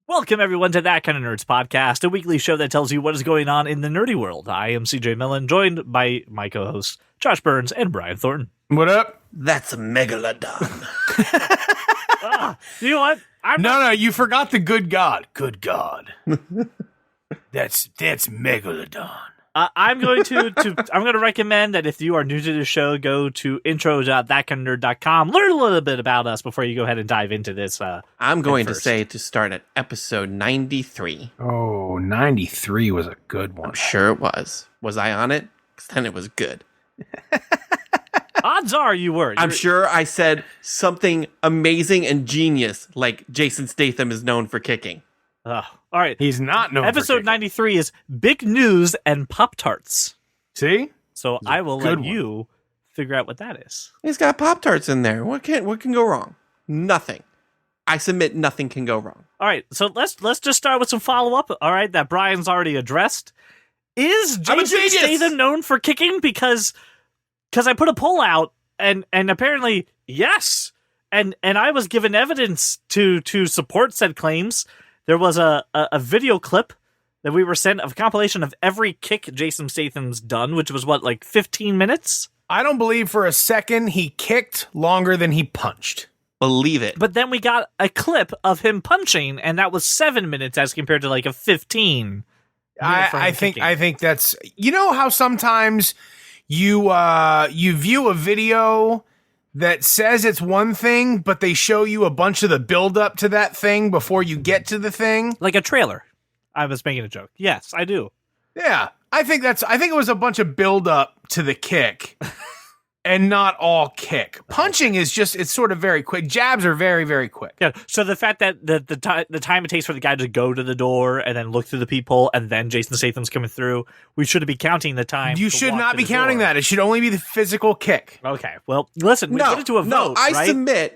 Welcome, everyone, to That Kind of Nerds podcast, a weekly show that tells you what is going on in the nerdy world. I am CJ Millen, joined by my co-hosts, Josh Burns and Brian Thornton. What up? That's a megalodon. You know what? No, you forgot the good God. Good God. That's megalodon. I'm going to recommend that if you are new to the show, go to intro.thatkindofnerd.com, learn a little bit about us before you go ahead and dive into this. I'm going to say to start at episode 93. Oh, 93 was a good one. I'm sure it was. Was I on it? Because then it was good. Odds are you were. I'm sure I said something amazing and genius like Jason Statham is known for kicking. All right. He's not known Episode 93 is Big News and Pop-Tarts. See? So I will let you figure out what that is. He's got Pop-Tarts in there. What can go wrong? Nothing. I submit nothing can go wrong. All right. So let's just start with some follow-up, all right, that Brian's already addressed. Is Jason Statham known for kicking? Because I put a poll out, and apparently, yes. And I was given evidence to support said claims. There was a video clip that we were sent of a compilation of every kick Jason Statham's done, which was, 15 minutes? I don't believe for a second he kicked longer than he punched. Believe it. But then we got a clip of him punching, and that was 7 minutes as compared to a 15. I think that's, you know how sometimes you view a video that says it's one thing, but they show you a bunch of the build up to that thing before you get to the thing? Like a trailer. I was making a joke. Yes, I do. Yeah. I think it was a bunch of build up to the kick and not all kick. Punching is it's sort of very quick. Jabs are very, very quick. Yeah. So the fact that the time it takes for the guy to go to the door and then look through the peephole and then Jason Statham's coming through, we shouldn't be counting the time. You should not be counting that. It should only be the physical kick. Okay. Well, listen, we put it to a vote, right?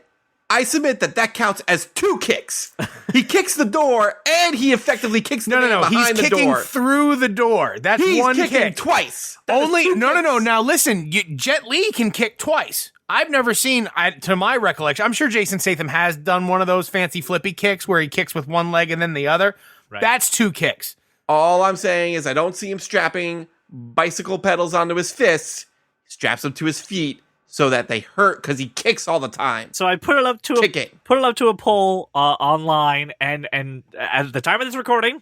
I submit that counts as 2 kicks. He kicks the door and he effectively kicks the man behind the door. He's kicking through the door. That's one kick. He's kicking twice. No. Now listen, Jet Li can kick twice. I've never seen, to my recollection, I'm sure Jason Statham has done one of those fancy flippy kicks where he kicks with one leg and then the other. Right. That's 2 kicks. All I'm saying is I don't see him strapping bicycle pedals onto his fists. He straps them to his feet so that they hurt because he kicks all the time. So I put it up to a poll online, and at the time of this recording,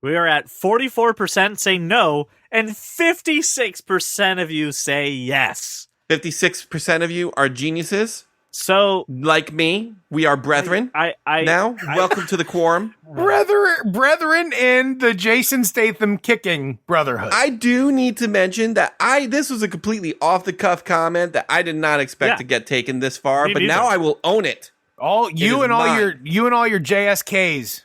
we are at 44% say no, and 56% of you say yes. 56% of you are geniuses. So, like me, we are brethren. Welcome to the quorum. Brethren in the Jason Statham kicking brotherhood. I do need to mention that this was a completely off-the-cuff comment that I did not expect to get taken this far, but now I will own it. You and all your JSKs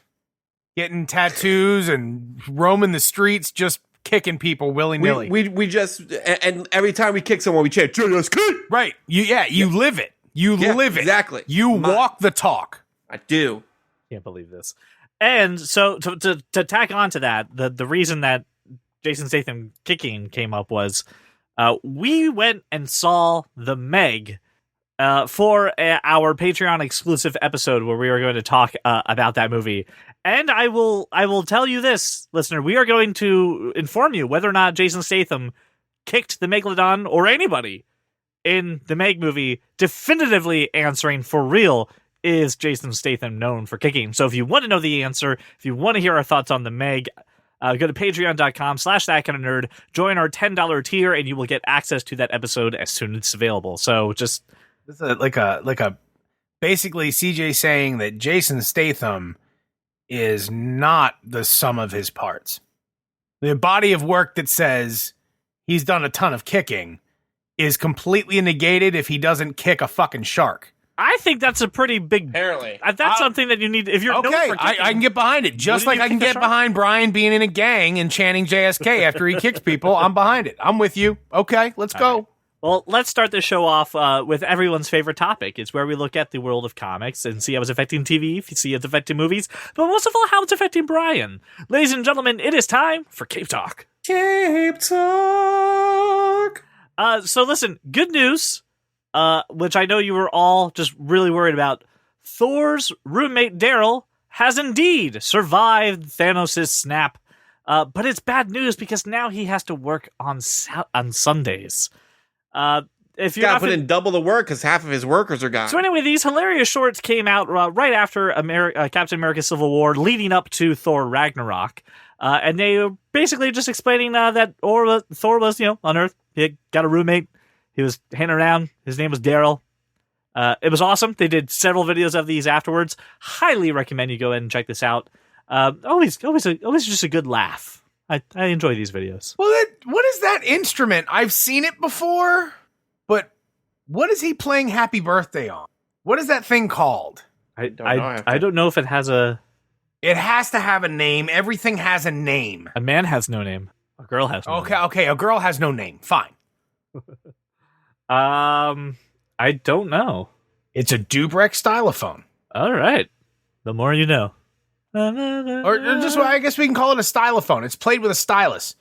getting tattoos and roaming the streets, just kicking people willy-nilly. We just, and every time we kick someone, we chant JSK. Right. You live it. You live it. Exactly. You walk the talk. I do. Can't believe this. And so to tack on to that, the reason that Jason Statham kicking came up was we went and saw The Meg for our Patreon exclusive episode where we were going to talk about that movie. And I will tell you this, listener, we are going to inform you whether or not Jason Statham kicked the Megalodon or anybody in the Meg movie. Definitively answering for real, is Jason Statham known for kicking? So if you want to know the answer, if you want to hear our thoughts on the Meg, go to patreon.com/thatkindofnerd, join our $10 tier, and you will get access to that episode as soon as it's available. So just this is like a basically CJ saying that Jason Statham is not the sum of his parts. The body of work that says he's done a ton of kicking is completely negated if he doesn't kick a fucking shark. I think that's a pretty big... Apparently. That's something that you need... If you're okay, known for kicking, I can get behind it. Just like I can get behind Brian being in a gang and chanting JSK after he kicks people. I'm behind it. I'm with you. Okay, let's go. Right. Well, let's start the show off with everyone's favorite topic. It's where we look at the world of comics and see how it's affecting TV, see how it's affecting movies, but most of all, how it's affecting Brian. Ladies and gentlemen, it is time for Cape Talk. Cape Talk! So listen, good news, which I know you were all just really worried about. Thor's roommate Daryl has indeed survived Thanos' snap. But it's bad news because now he has to work on Sundays. If you're Gotta put in double the work because half of his workers are gone. So anyway, these hilarious shorts came out right after Captain America Civil War, leading up to Thor Ragnarok. And they were basically just explaining that Thor was, on Earth. He got a roommate. He was hanging around. His name was Daryl. It was awesome. They did several videos of these afterwards. Highly recommend you go ahead and check this out. Always just a good laugh. I enjoy these videos. Well, what is that instrument? I've seen it before, but what is he playing Happy Birthday on? What is that thing called? I don't know if it has a... It has to have a name. Everything has a name. A man has no name. A girl has no name. Okay, a girl has no name. Fine. I don't know. It's a Dubrek stylophone. All right. The more you know. Or just, I guess we can call it a stylophone. It's played with a stylus.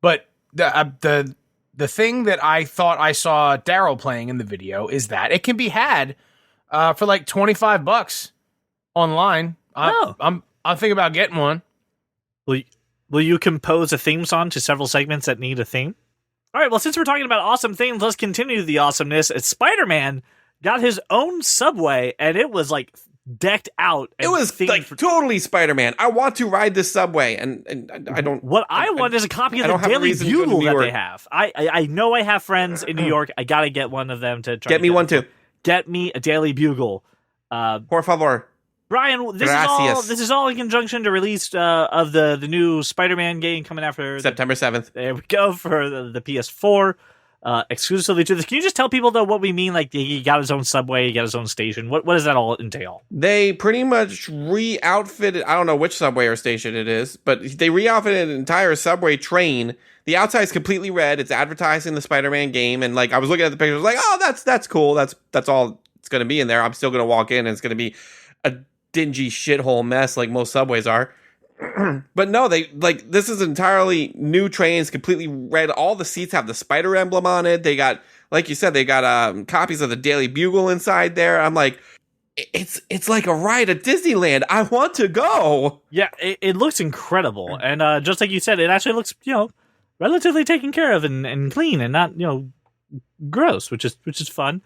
But the thing that I thought I saw Daryl playing in the video is that it can be had for like $25 online. I'm thinking about getting one. Will you compose a theme song to several segments that need a theme? All right, well, since we're talking about awesome things, let's continue the awesomeness. Spider-Man got his own subway, and it was like decked out. It was like totally Spider-Man. I want to ride this subway, and I don't. What I want is a copy of the Daily Bugle that they have. I know I have friends in New York. I gotta get one of them to try. Get me one too. Get me a Daily Bugle. Por favor. Brian, this is all in conjunction to release of the new Spider-Man game coming after September 7th. There we go, for the PS4 exclusively to this. Can you just tell people though what we mean? Like he got his own subway, he got his own station. What does that all entail? They pretty much re-outfitted. I don't know which subway or station it is, but they re-outfitted an entire subway train. The outside is completely red. It's advertising the Spider-Man game, and like I was looking at the pictures, like, oh, that's cool. That's all it's going to be in there. I'm still going to walk in, and it's going to be a dingy shithole mess like most subways are. But no, this is entirely new trains, completely red. All the seats have the spider emblem on it. They got, like you said, they got copies of the Daily Bugle inside there. I'm like, it's like a ride at Disneyland. I want to go. Yeah, it looks incredible, and just like you said, it actually looks relatively taken care of and clean and not gross, which is fun.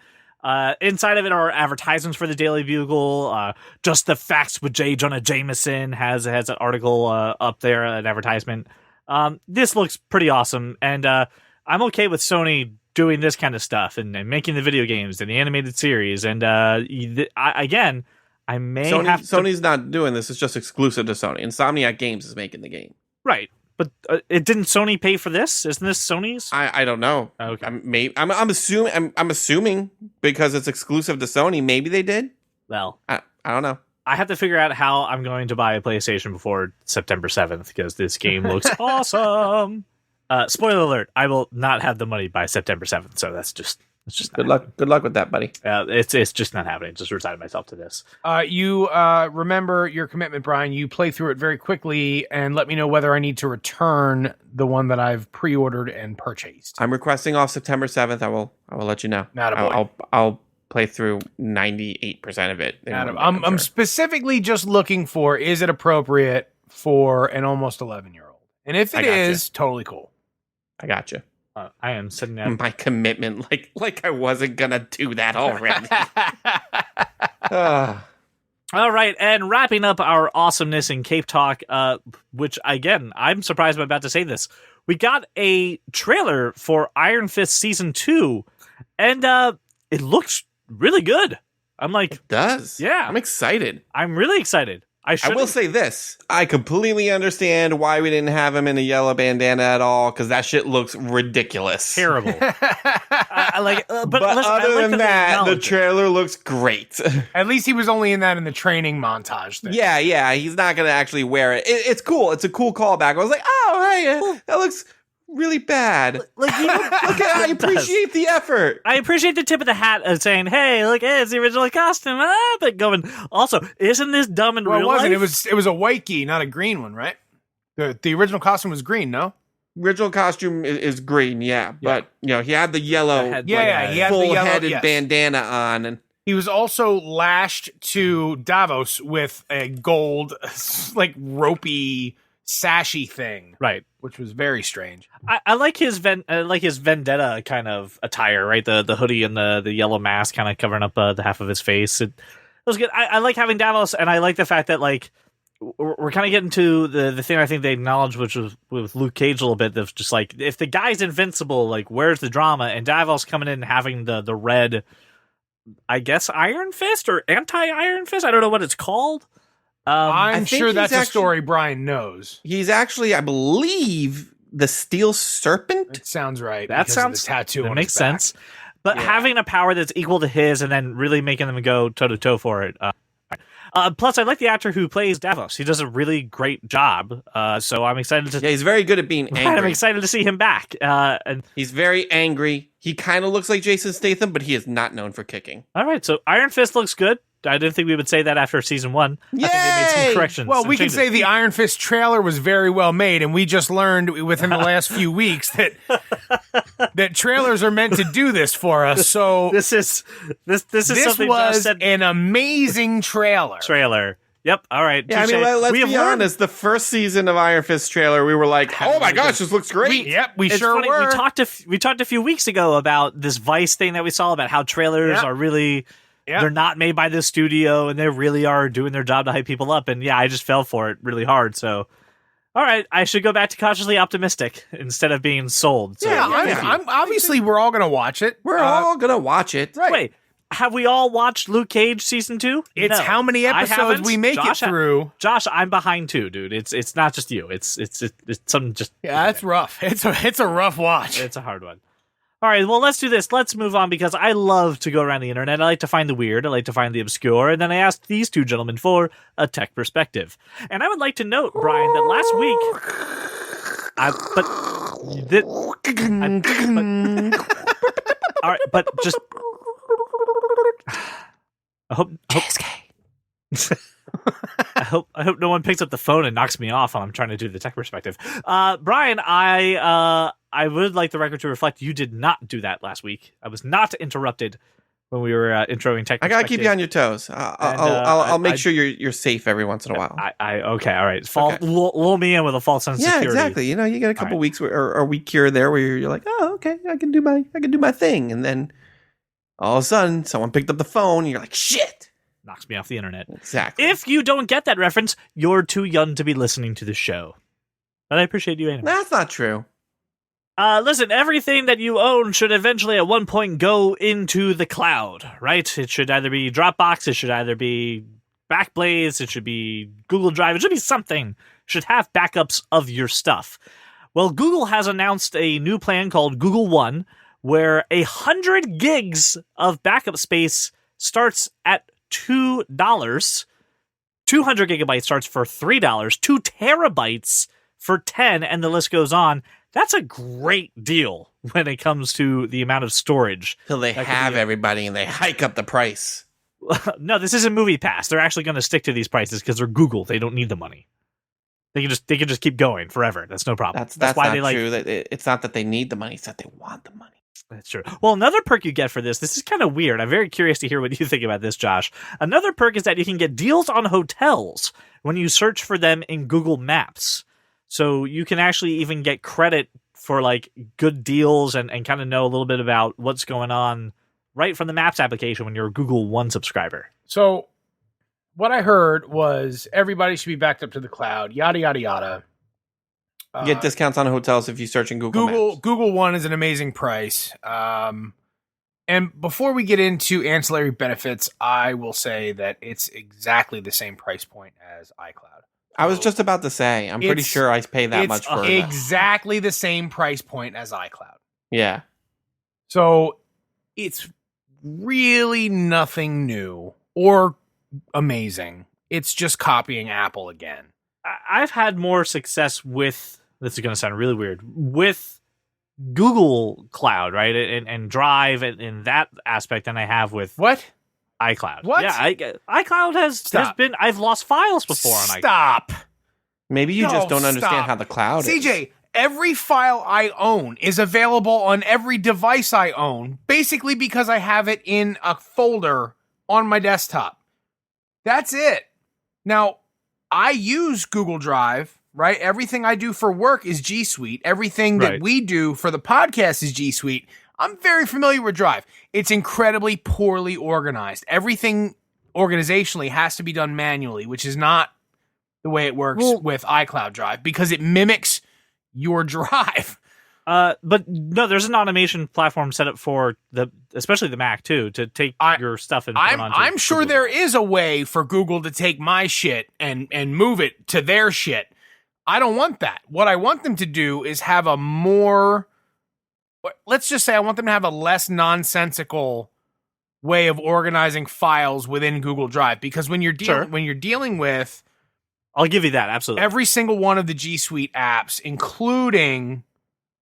Inside of it are advertisements for the Daily Bugle. Just the Facts with J. Jonah Jameson has an article up there, an advertisement. This looks pretty awesome, and I'm okay with Sony doing this kind of stuff and making the video games and the animated series. And Sony's not doing this. It's just exclusive to Sony. Insomniac Games is making the game. Right. But it didn't Sony pay for this? Isn't this Sony's? I don't know. Okay. I'm assuming because it's exclusive to Sony. Maybe they did. Well, I don't know. I have to figure out how I'm going to buy a PlayStation before September 7th because this game looks awesome. Spoiler alert: I will not have the money by September 7th. So that's just good luck. Good luck with that, buddy. It's just not happening. Just resigned myself to this. You remember your commitment, Brian. You play through it very quickly and let me know whether I need to return the one that I've pre-ordered and purchased. I'm requesting off September 7th. I will let you know. I'll play through 98% of it. I'm specifically just looking for, is it appropriate for an almost 11-year-old? And if it is, totally cool. I got you. I am sitting there. My commitment, like I wasn't gonna do that already. All right, and wrapping up our awesomeness in Cape Talk, which again, I'm surprised I'm about to say this. We got a trailer for Iron Fist Season 2, and it looks really good. I'm like, it does. Yeah. I'm excited. I'm really excited. I will say this. I completely understand why we didn't have him in a yellow bandana at all, because that shit looks ridiculous. Terrible. But other than that, the trailer looks great. At least he was only in that in the training montage thing. Yeah. He's not going to actually wear it. It's cool. It's a cool callback. I was like, oh, hey, that looks really bad. I appreciate the effort. I appreciate the tip of the hat of saying, hey, look, it's the original costume. But going, also, isn't this dumb in real life? It was a white key, not a green one, right? The original costume was green, no? Original costume is green, yeah. But, he had the yellow, he had full-headed bandana on. And He was also lashed to Davos with a gold, like ropey, sashy thing, Right. which was very strange. I like his vendetta kind of attire, right? The hoodie and the yellow mask kind of covering up the half of his face. It was good. I like having Davos, and I like the fact that like we're kind of getting to the thing I think they acknowledged, which was with Luke Cage a little bit, of just like, if the guy's invincible, like where's the drama? And Davos coming in and having the red, I guess, Iron Fist or anti-Iron Fist. I don't know what it's called. I'm think sure he's that's a actually- story Brian knows. He's actually, I believe, the Steel Serpent. It sounds right. That because of sounds the tattoo. That on makes his back. sense. But Yeah. having a power that's equal to his, and then really making them go toe to toe for it. Plus, I like the actor who plays Davos. He does a really great job. So I'm excited to. Yeah, he's very good at being I'm angry. excited to see him back. And He's very angry. He kind of looks like Jason Statham, but he is not known for kicking. all right, so Iron Fist looks good. I didn't think we would say that after season 1. I think they made Yay! some corrections. Well, and we can changes. say the Iron Fist trailer was very well made, and we just learned within the last few weeks that trailers are meant to do this for us. So this is something Josh was said. an amazing trailer. Yep. All right. Yeah, I mean, touche. let's We have be learned- honest. The first season of Iron Fist trailer, we were like, "Oh my gosh, this looks great!" We It's sure funny, were. We talked a few weeks ago about this Vice thing that we saw about how trailers Yep. are really Yep. they're not made by this studio and they really are doing their job to hype people up. And yeah, I just fell for it really hard. So, all right, I should go back to cautiously optimistic instead of being sold. So, I'm obviously we're all gonna watch it. We're all gonna watch it. right. Wait, have we all watched Luke Cage season 2? It's No. how many I episodes haven't. we make Josh it through. Josh, I'm behind too, dude. It's not just you. It's some just Yeah, that's rough. It's a rough watch. It's a hard one. All right, well, let's do this. Let's move on because I love to go around the internet. I like to find the weird. I like to find the obscure. And then I asked these two gentlemen for a tech perspective. And I would like to note, Brian, that last week... all right, but just... I hope I hope no one picks up the phone and knocks me off while I'm trying to do the tech perspective. Brian, I would like the record to reflect you did not do that last week. I was not interrupted when we were introing tech. I gotta keep you on your toes. I'll make sure you're safe every once in a while. Okay, all right. Okay. Lull me in with a false sense of Yeah, security. exactly. You know, you get a couple weeks or a week here or there where you're like, oh, okay, I can do my thing, and then all of a sudden, someone picked up the phone, and you're like, shit. Knocks me off the internet. Exactly. If you don't get that reference, you're too young to be listening to the show. But I appreciate you anyway. That's not true. Listen, everything that you own should eventually at one point go into the cloud, right? It should either be Dropbox, it should either be Backblaze, it should be Google Drive, it should be something. It should have backups of your stuff. Well, Google has announced a new plan called Google One, where 100 gigs of backup space starts at $2. 200 gigabytes starts for $3. 2 terabytes for $10, and the list goes on. That's a great deal when it comes to the amount of storage. Till they That could have be it. everybody and they hike up the price. No, this isn't Movie Pass. They're actually going to stick to these prices because they're Google. They don't need the money. They can just keep going forever. That's no problem. That's why not they like. true. It's not that they need the money; it's that they want the money. That's true. Well, another perk you get for this is kind of weird. I'm very curious to hear what you think about this, Josh. Another perk is that you can get deals on hotels when you search for them in Google Maps. So you can actually even get credit for like good deals and kind of know a little bit about what's going on right from the Maps application when you're a Google One subscriber. So what I heard was everybody should be backed up to the cloud, yada, yada, yada. You get discounts on hotels if you search in Google Maps. Google One is an amazing price. And before we get into ancillary benefits, I will say that it's exactly the same price point as iCloud. I was just about to say, I'm pretty It's- sure I pay that It's much for that. exactly the same price point as iCloud. Yeah. So it's really nothing new or amazing. It's just copying Apple again. I've had more success with, this is going to sound really weird, with Google Cloud, right? And Drive and that aspect than I have with What? iCloud. What? Yeah, iCloud has been, I've lost files before on iCloud. Stop. Maybe you No, just don't understand stop. how the cloud is. CJ, every file I own is available on every device I own, basically because I have it in a folder on my desktop. That's it. Now, I use Google Drive, right? Everything I do for work is G Suite. Everything that we do for the podcast is G Suite. I'm very familiar with Drive. It's incredibly poorly organized. Everything organizationally has to be done manually, which is not the way it works with iCloud Drive because it mimics your drive. But no, there's an automation platform set up for especially the Mac too, to take your stuff and put it onto I'm sure Google there is a way for Google to take my shit and move it to their shit. I don't want that. What I want them to do is have a more, let's just say I want them to have a less nonsensical way of organizing files within Google Drive, because when you're dealing with, I'll give you that, absolutely, every single one of the G Suite apps, including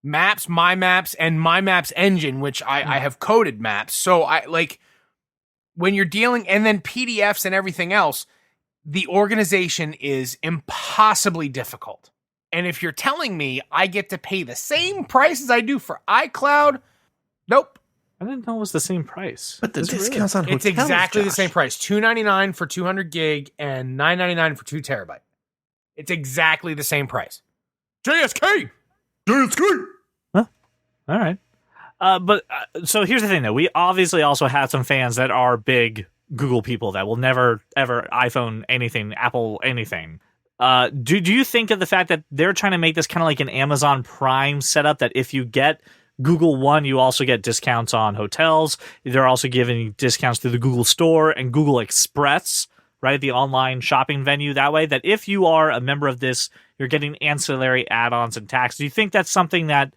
Maps, My Maps, and My Maps Engine, which I have coded Maps. So I like when you're dealing, and then PDFs and everything else, the organization is impossibly difficult. And if you're telling me I get to pay the same price as I do for iCloud, nope. I didn't know it was the same price. But the discounts on hotels, it's exactly the Josh. same price. $299 for 200 gig and $999 for 2 terabyte. It's exactly the same price. JSK! JSK! Huh? All right. So here's the thing, though. We obviously also have some fans that are big Google people that will never, ever iPhone anything, Apple anything. Do you think of the fact that they're trying to make this kind of like an Amazon Prime setup, that if you get Google One, you also get discounts on hotels? They're also giving discounts through the Google Store and Google Express, right? The online shopping venue that way, that if you are a member of this, you're getting ancillary add-ons and tax. Do you think that's something that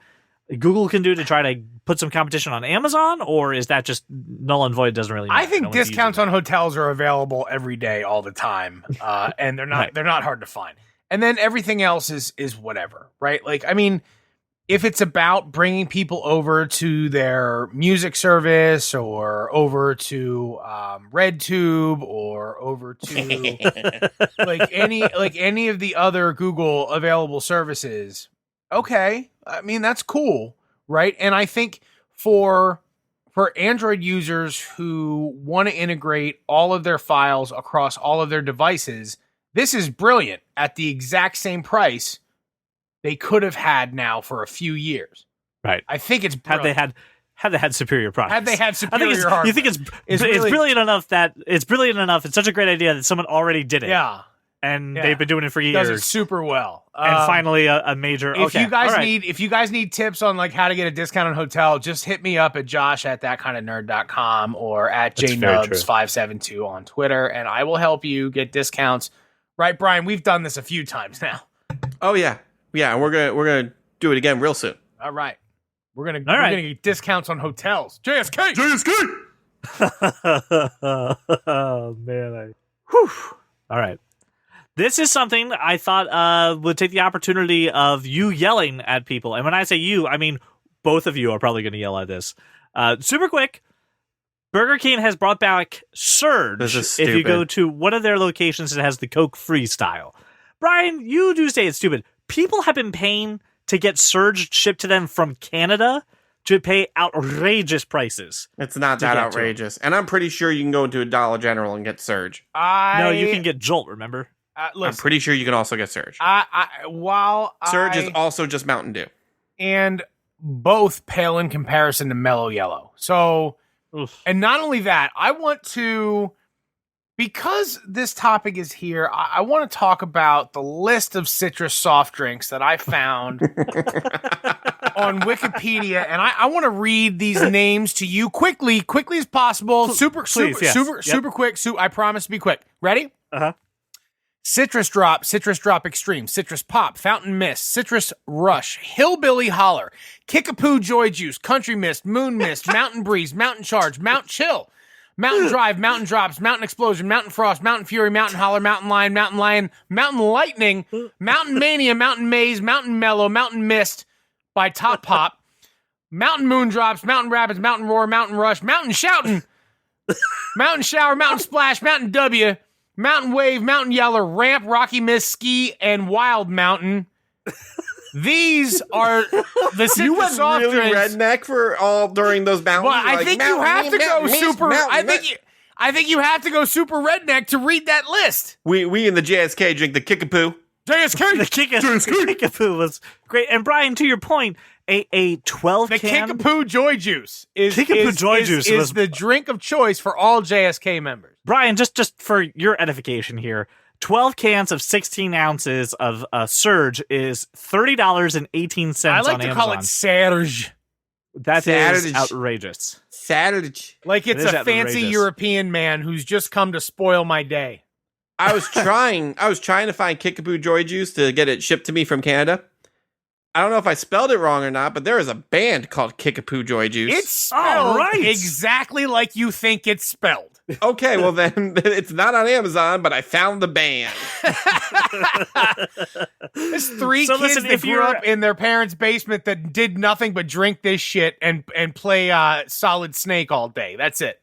Google can do to try to put some competition on Amazon, or is that just null and void? Doesn't really matter? I think discounts on hotels are available every day, all the time, and they're not they're not hard to find. And then everything else is whatever, right? Like, I mean, if it's about bringing people over to their music service, or over to RedTube, or over to like any of the other Google available services, okay. I mean, that's cool, right? And I think for Android users who want to integrate all of their files across all of their devices, this is brilliant at the exact same price they could have had now for a few years. Right. I think it's brilliant. Had they had superior products. Had they had superior hardware. You think it's brilliant enough that it's brilliant enough. It's such a great idea that someone already did it. Yeah. And they've been doing it for years. Does it super well. And finally a major. If you guys need tips on like how to get a discount on hotel, just hit me up at josh@thatkindofnerd.com or at jnubs572 on Twitter, and I will help you get discounts. Right, Brian? We've done this a few times now. Oh yeah. Yeah, and we're gonna do it again real soon. All right. We're gonna get discounts on hotels. JSK! Oh man. All right. This is something I thought would take the opportunity of you yelling at people. And when I say you, I mean both of you are probably going to yell at this. Super quick, Burger King has brought back Surge. This is if you stupid. go to one of their locations, it has the Coke free style. Brian, you do say it's stupid. People have been paying to get Surge shipped to them from Canada to pay outrageous prices. It's not that outrageous. And I'm pretty sure you can go into a Dollar General and get Surge. No, you can get Jolt, remember? I'm pretty sure you can also get Surge. Surge is also just Mountain Dew. And both pale in comparison to Mellow Yellow. So, and not only that, I want to, because this topic is here, I want to talk about the list of citrus soft drinks that I found on Wikipedia, and I want to read these names to you quickly as possible. Super quick. I promise to be quick. Ready? Uh-huh. Citrus Drop Extreme, Citrus Pop, Fountain Mist, Citrus Rush, Hillbilly Holler, Kickapoo Joy Juice, Country Mist, Moon Mist, Mountain Breeze, Mountain Charge, Mount Chill, Mountain Drive, Mountain Drops, Mountain Explosion, Mountain Frost, Mountain Fury, Mountain Holler, Mountain Lion, Mountain Lightning, Mountain Mania, Mountain Maze, Mountain Mellow, Mountain Mist by Top Pop, Mountain Moon Drops, Mountain Rapids, Mountain Roar, Mountain Rush, Mountain Shoutin', Mountain Shower, Mountain Splash, Mountain W, Mountain Wave, Mountain Yeller, Ramp, Rocky Mist, Ski, and Wild Mountain. These are the citrus soft really drinks. redneck for all during those mountains. Well, I think you have to go super. I I think you have to go super redneck to read that list. We in the JSK drink the Kickapoo. JSK. The Kickapoo was great. And Brian, to your point, a 12 The can Kickapoo Joy Juice is the drink of choice for all JSK members. Brian, just for your edification here, 12 cans of 16 ounces of Surge is $30.18 I like on to Amazon. call it Surge. That Saturday. is outrageous. Saturday. Like it's It is a fancy outrageous. European man who's just come to spoil my day. I was trying to find Kickapoo Joy Juice to get it shipped to me from Canada. I don't know if I spelled it wrong or not, but there is a band called Kickapoo Joy Juice. It's spelled right. exactly like you think it's spelled. Okay, well then it's not on Amazon, but I found the band. There's three So kids listen, that if grew you're- up in their parents' basement that did nothing but drink this shit and play Solid Snake all day. That's it.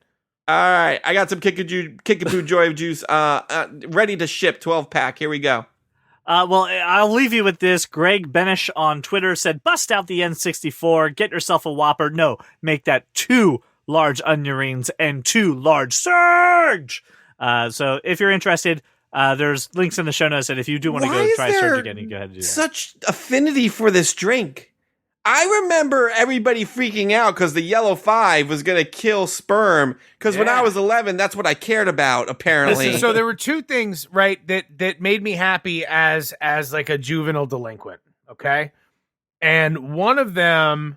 All right, I got some Kickapoo Joy Juice ready to ship, 12-pack. Here we go. Well, I'll leave you with this. Greg Benish on Twitter said, bust out the N64, get yourself a Whopper. No, make that 2 large onion rings and 2 large Surge. So if you're interested, there's links in the show notes, and if you do want to Why go is try there Surge again, you go ahead and do that. Such affinity for this drink. I remember everybody freaking out because the yellow 5 was going to kill sperm. Because when I was 11, that's what I cared about, apparently. Listen, so there were two things, right, that made me happy as like a juvenile delinquent, okay? And one of them,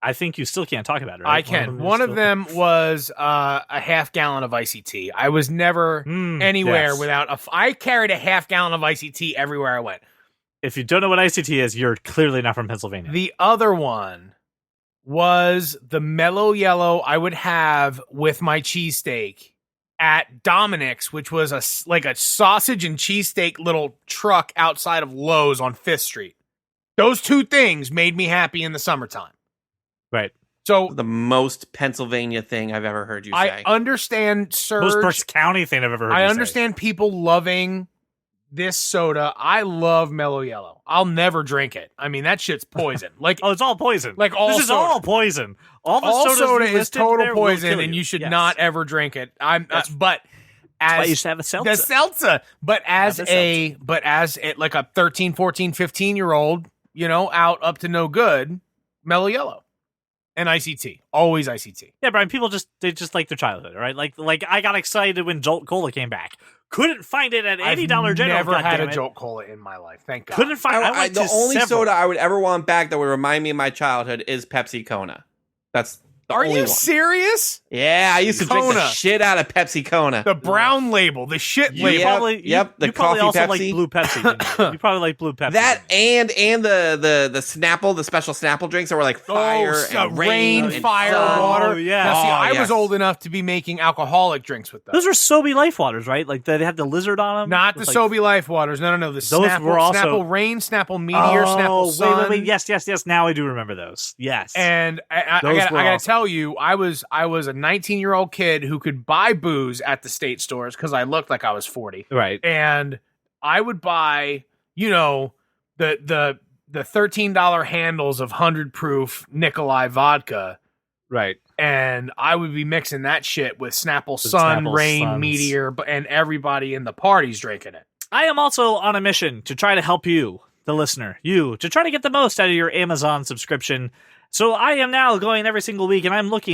I think you still can't talk about it, right? I can. One of them was a half gallon of iced tea. I was never anywhere yes. without I carried a half gallon of iced tea everywhere I went. If you don't know what ICT is, you're clearly not from Pennsylvania. The other one was the mellow yellow I would have with my cheesesteak at Dominic's, which was like a sausage and cheesesteak little truck outside of Lowe's on 5th Street. Those two things made me happy in the summertime. Right. So The most Pennsylvania thing I've ever heard you I say. understand Surge. Most Berks County thing I've ever heard I you say. understand people loving this soda. I love Mellow Yellow. I'll never drink it. I mean, that shit's poison. Like, Oh, it's all poison. Like all this is soda. all poison. All the all sodas soda you is listed total there will poison, kill and you should Yes. not ever drink it. But That's why as you should have a seltzer. the seltzer, but as Have a like a 13, 14, 15-year-old, out up to no good, Mellow Yellow. And ICT. Always ICT. Yeah, Brian, people they just like their childhood, right? Like I got excited when Jolt Cola came back. Couldn't find it at any Dollar General. Never had a goddammit. Jolt Cola in my life. Thank God. Couldn't find I went the to only several. soda I would ever want back that would remind me of my childhood is Pepsi Kona. That's the Are only you one. serious? Yeah, I used to drink the Kona. shit out of Pepsi Kona. The brown label, the shit You label. Yep, probably, yep, the you probably coffee also Pepsi. like blue Pepsi. Didn't you? You probably like blue Pepsi. That didn't you? and the Snapple, the special Snapple drinks that were like fire and rain, and fire, sun. water. Oh, yeah. Now, see, Oh, I yes. was old enough to be making alcoholic drinks with those. Those are Sobe Life Waters, right? Like they have the lizard on them. Not the It's Sobe Life Waters. No. The Those Snapple, were also- Snapple Rain, Snapple Meteor, Snapple Sun. Wait. Yes. Now I do remember those. Yes. And I Those gotta were awesome. tell you, I was a 19-year-old kid who could buy booze at the state stores because I looked like I was 40. right. And I would buy, the $13 handles of 100 proof Nikolai vodka, Right. and I would be mixing that shit with Snapple With Sun, Snapple Rain, Suns. Meteor, and everybody in the party's drinking it. I am also on a mission to try to help you, the listener, to try to get the most out of your Amazon subscription. So I am now going every single week, and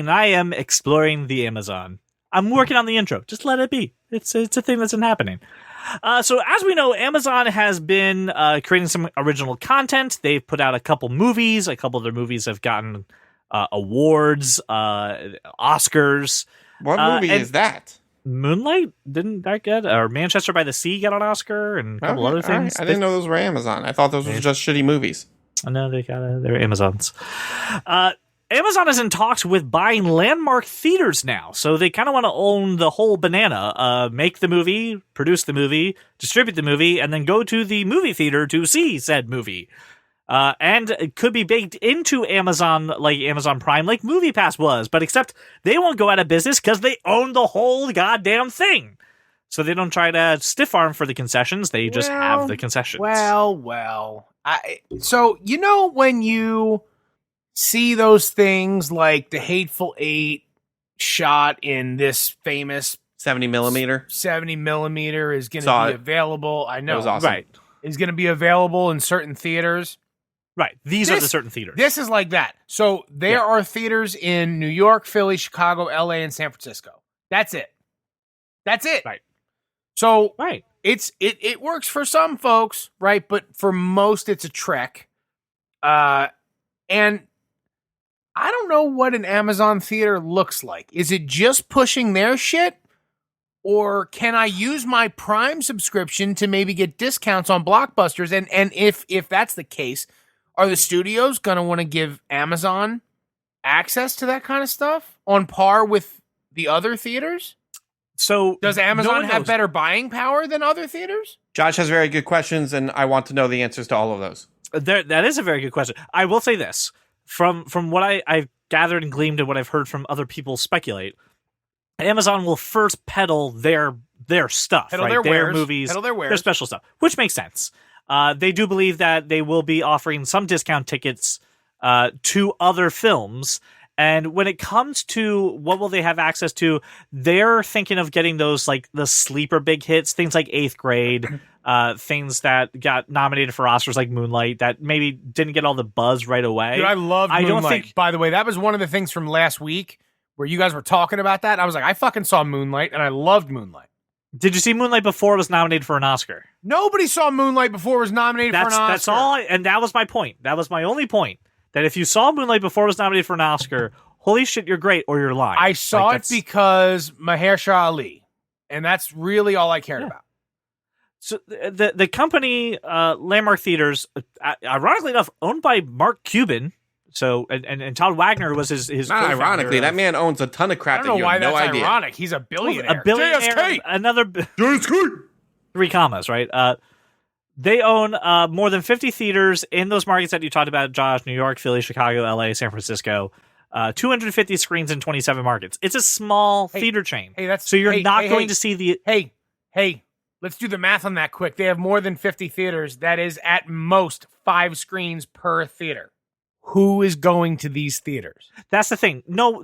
I am exploring the Amazon. I'm working on the intro. Just let it be. It's a thing that's been happening. So as we know, Amazon has been creating some original content. They've put out a couple movies. A couple of their movies have gotten awards, Oscars. What movie and- is that? Moonlight, didn't that get? Or Manchester by the Sea got an Oscar, and a couple Okay, other all right. things. I didn't know those were Amazon. I thought those were just shitty movies. I know they're Amazons. Amazon is in talks with buying Landmark Theaters now, so they kind of want to own the whole banana. Make the movie, produce the movie, distribute the movie, and then go to the movie theater to see said movie. And it could be baked into Amazon, like Amazon Prime, like MoviePass was, but except they won't go out of business because they own the whole goddamn thing. So they don't try to stiff arm for the concessions; they just have the concessions. Well. So when you see those things like the Hateful Eight shot in this famous 70 millimeter. 70 millimeter is going to Saw be it. available. I know. That was awesome. Right. Is going to be available in certain theaters. Right. These are the certain theaters. This is like that. So there are theaters in New York, Philly, Chicago, LA, and San Francisco. That's it. That's it. Right. So Right. it works for some folks, right? But for most, it's a trek. And I don't know what an Amazon theater looks like. Is it just pushing their shit? Or can I use my Prime subscription to maybe get discounts on blockbusters? And if that's the case, are the studios going to want to give Amazon access to that kind of stuff on par with the other theaters? So Does Amazon no have better buying power than other theaters? Josh has very good questions, and I want to know the answers to all of those. That is a very good question. I will say this. From what I've gathered and gleaned and what I've heard from other people speculate, Amazon will first peddle their stuff, Peddle right? their Their wares, movies, peddle their wares. their special stuff, which makes sense. They do believe that they will be offering some discount tickets to other films. And when it comes to what will they have access to, they're thinking of getting those like the sleeper big hits, things like Eighth Grade, things that got nominated for Oscars like Moonlight that maybe didn't get all the buzz right away. Dude, I love Moonlight. don't think. By the way, that was one of the things from last week where you guys were talking about that. I was like, I fucking saw Moonlight, and I loved Moonlight. Did you see Moonlight before it was nominated for an Oscar? Nobody saw Moonlight before it was nominated for an Oscar. That's all, and that was my point. That was my only point. That if you saw Moonlight before it was nominated for an Oscar, holy shit, you're great, or you're lying. I saw it because Mahershala Ali, and that's really all I cared about. So the company Landmark Theaters, ironically enough, owned by Mark Cuban. So and Todd Wagner was his Not co-founder ironically, of- that man owns a ton of crap I that don't know you why have no that's idea. ironic. He's a billionaire. a billionaire, JSK. another JSK. 3 commas, right? They own more than 50 theaters in those markets that you talked about, Josh: New York, Philly, Chicago, LA, San Francisco. 250 screens in 27 markets. It's a small theater chain. Hey, that's so you're not going to see the. Hey, let's do the math on that quick. They have more than 50 theaters. That is at most 5 screens per theater. Who is going to these theaters? That's the thing. No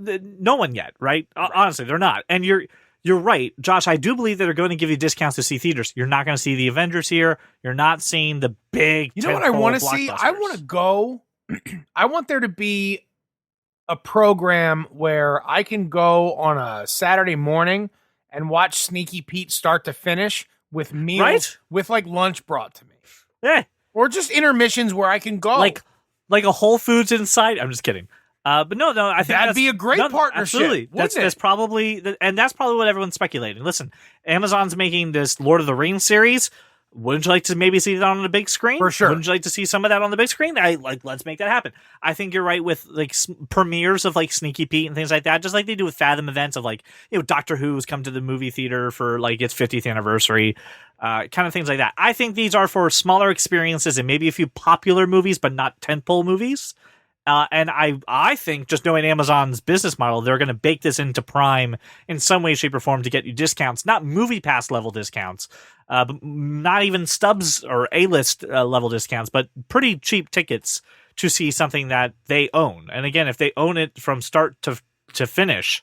one yet, right? Honestly, they're not. And you're right, Josh. I do believe that they're going to give you discounts to see theaters. You're not going to see the Avengers here. You're not seeing the big. You know what I want to see? I want to go. I want there to be a program where I can go on a Saturday morning and watch Sneaky Pete start to finish with meals, Right? with like lunch brought to me. Yeah, Or just intermissions where I can go. like a Whole Foods inside. I'm just kidding. But no, I think That'd be a great partnership. Absolutely, that's probably, and that's probably what everyone's speculating. Listen, Amazon's making this Lord of the Rings series. Wouldn't you like to maybe see that on the big screen? For sure. Wouldn't you like to see some of that on the big screen? Let's make that happen. I think you're right with like premieres of like Sneaky Pete and things like that, just like they do with Fathom events of like, Doctor Who's come to the movie theater for like its 50th anniversary, kind of things like that. I think these are for smaller experiences and maybe a few popular movies, but not tentpole movies. And I think, just knowing Amazon's business model, they're going to bake this into Prime in some way, shape, or form to get you discounts, not Movie Pass level discounts, but not even Stubs or A-list level discounts, but pretty cheap tickets to see something that they own. And again, if they own it from start to finish,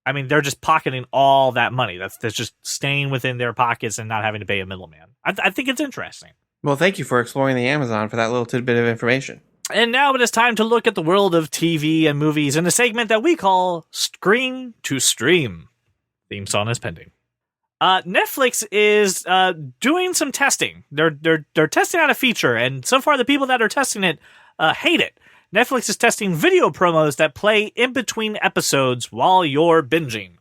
I mean, they're just pocketing all that money. That's just staying within their pockets and not having to pay a middleman. I think it's interesting. Well, thank you for exploring the Amazon for that little tidbit of information. And now it is time to look at the world of TV and movies in a segment that we call Screen to Stream. Theme song is pending. Netflix is doing some testing. They're testing out a feature, and so far the people that are testing it hate it. Netflix is testing video promos that play in between episodes while you're binging.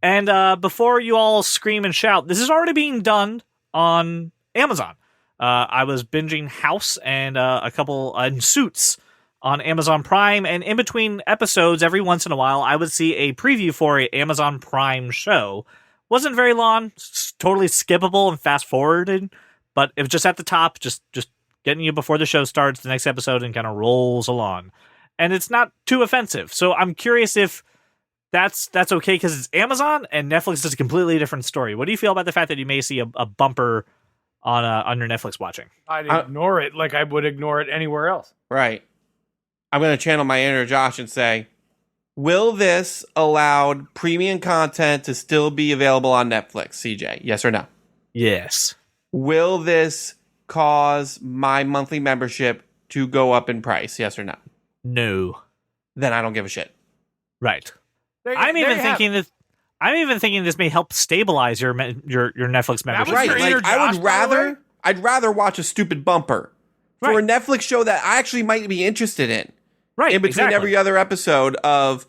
And before you all scream and shout, this is already being done on Amazon. I was binging House and a couple in Suits on Amazon Prime, and in between episodes, every once in a while, I would see a preview for a Amazon Prime show. Wasn't very long, totally skippable and fast forwarded, but it was just at the top, just getting you before the show starts, the next episode, and kind of rolls along. And it's not too offensive. So I'm curious if that's okay because it's Amazon, and Netflix is a completely different story. What do you feel about the fact that you may see a bumper on your Netflix watching? I'd ignore it like I would ignore it anywhere else. Right. I'm going to channel my inner Josh and say, Will this allow premium content to still be available on Netflix, CJ? Yes or no? Yes. Will this cause my monthly membership to go up in price? Yes or no? No. Then I don't give a shit. Right. There- I'm there even you have thinking this. I'm even thinking this may help stabilize your Netflix membership. was Right. your Like, inner I Josh, would by the way? rather I'd rather watch a stupid bumper for a Right. Netflix show that I actually might be interested in. Right. In between exactly. every other episode of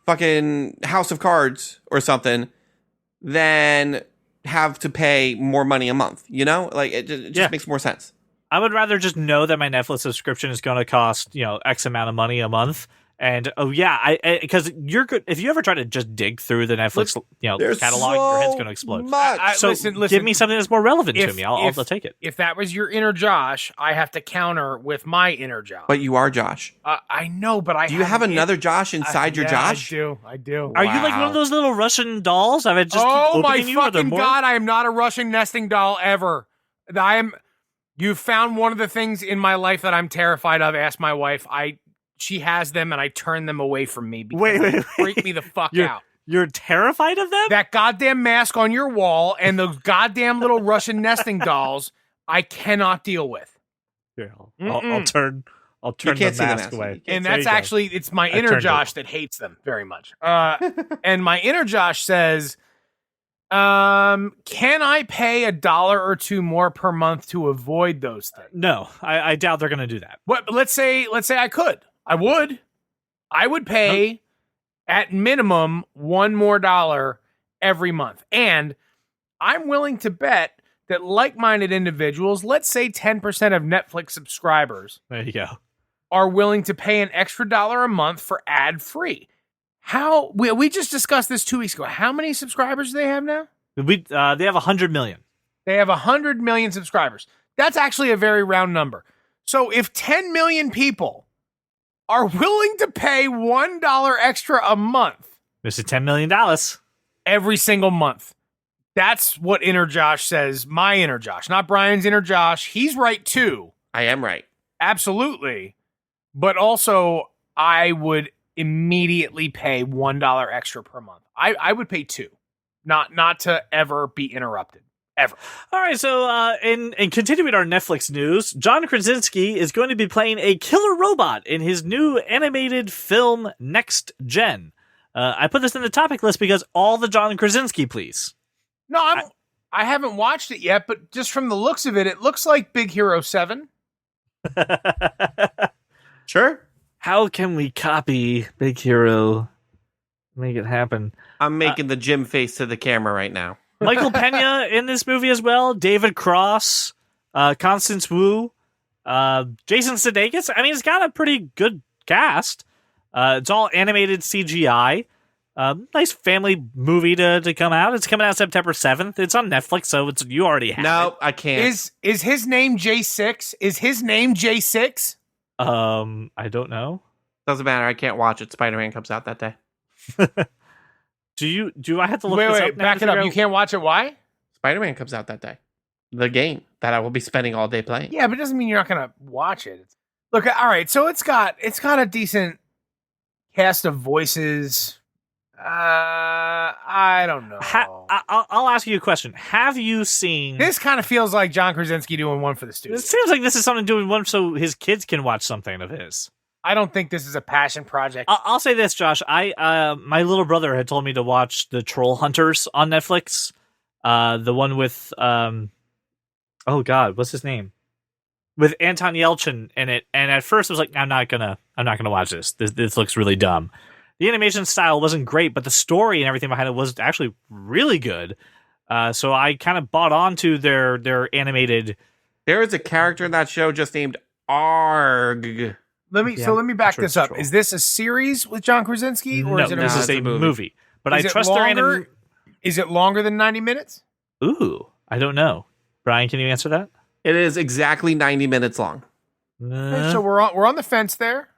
fucking House of Cards or something, than have to pay more money a month. You know, like it just Yeah. makes more sense. I would rather just know that my Netflix subscription is going to cost, X amount of money a month. And because you're good. If you ever try to just dig through the Netflix, There's catalog, so your head's going to explode. much. So listen, give me something that's more relevant to If- me. I'll take it. If that was your inner Josh, I have to counter with my inner Josh. But you are Josh. I know, but I Do you have another Josh inside your Josh? I do. Are you like one Wow. of those little Russian dolls? I've just keep Oh my opening you, or they're fucking more? god! I am not a Russian nesting doll ever. I am. You found one of the things in my life that I'm terrified of. Ask my wife. She has them, and I turn them away from me because Wait, they freak me the fuck You're- out. You're terrified of them? That goddamn mask on your wall and those goddamn little Russian nesting dolls, I cannot deal with. Yeah, I'll turn. I'll You turn can't the see the mask mask. away. And There that's you go. actually, it's my I inner turned it. Josh that hates them very much. And my inner Josh says, can I pay $1 or $2 more per month to avoid those things? No, I doubt they're going to do that. What? But let's say I could. I would pay at minimum $1 more every month. And I'm willing to bet that like-minded individuals, let's say 10% of Netflix subscribers, There you go. are willing to pay an extra $1 a month for ad-free. How we just discussed this 2 weeks ago. How many subscribers do they have now? They have 100 million. They have 100 million subscribers. That's actually a very round number. So if 10 million people are willing to pay $1 extra a month This is $10 million. every single month, that's what inner Josh says. My inner Josh, not Brian's inner Josh. He's right too. I am right. Absolutely. But also, I would immediately pay $1 extra per month. I would pay $2, not to ever be interrupted. Ever. All right, so in continuing our Netflix news, John Krasinski is going to be playing a killer robot in his new animated film Next Gen. I put this in the topic list because all the John Krasinski, please. No, I haven't watched it yet, but just from the looks of it, it looks like Big Hero 7. Sure. How can we copy Big Hero? Make it happen. I'm making the Jim face to the camera right now. Michael Pena in this movie as well. David Cross, Constance Wu, Jason Sudeikis. I mean, it's got a pretty good cast. It's all animated CGI. Nice family movie to come out. It's coming out September 7th. It's on Netflix, so you already have No, I can't. Is his name J6? Is his name J6? it. I don't know. Doesn't matter. I can't watch it. Spider-Man comes out that day. Do I have to look this up Wait, now back to it up. figure You out- can't watch it. Why? Spider-Man comes out that day. The game that I will be spending all day playing. Yeah, but it doesn't mean you're not gonna watch it. Look, all right. So it's got a decent cast of voices. I don't know. I'll ask you a question. Have you seen This kind of feels like John Krasinski doing one for the studio. It seems like this is something doing one so his kids can watch something of his. I don't think this is a passion project. I'll say this, Josh. My little brother had told me to watch the Troll Hunters on Netflix. The one with oh God, what's his name? With Anton Yelchin in it. And at first I was like, I'm not gonna watch this. This looks really dumb. The animation style wasn't great, but the story and everything behind it was actually really good. So I kind of bought onto their animated. There is a character in that show just named Arg. Let me back sure this it's up. Troll. Is this a series with John Krasinski, or No, is it this No, is it's a a movie. movie. But Is I it trust their longer? Is it longer than 90 minutes? Ooh, I don't know. Brian, can you answer that? It is exactly 90 minutes long. So we're on the fence there.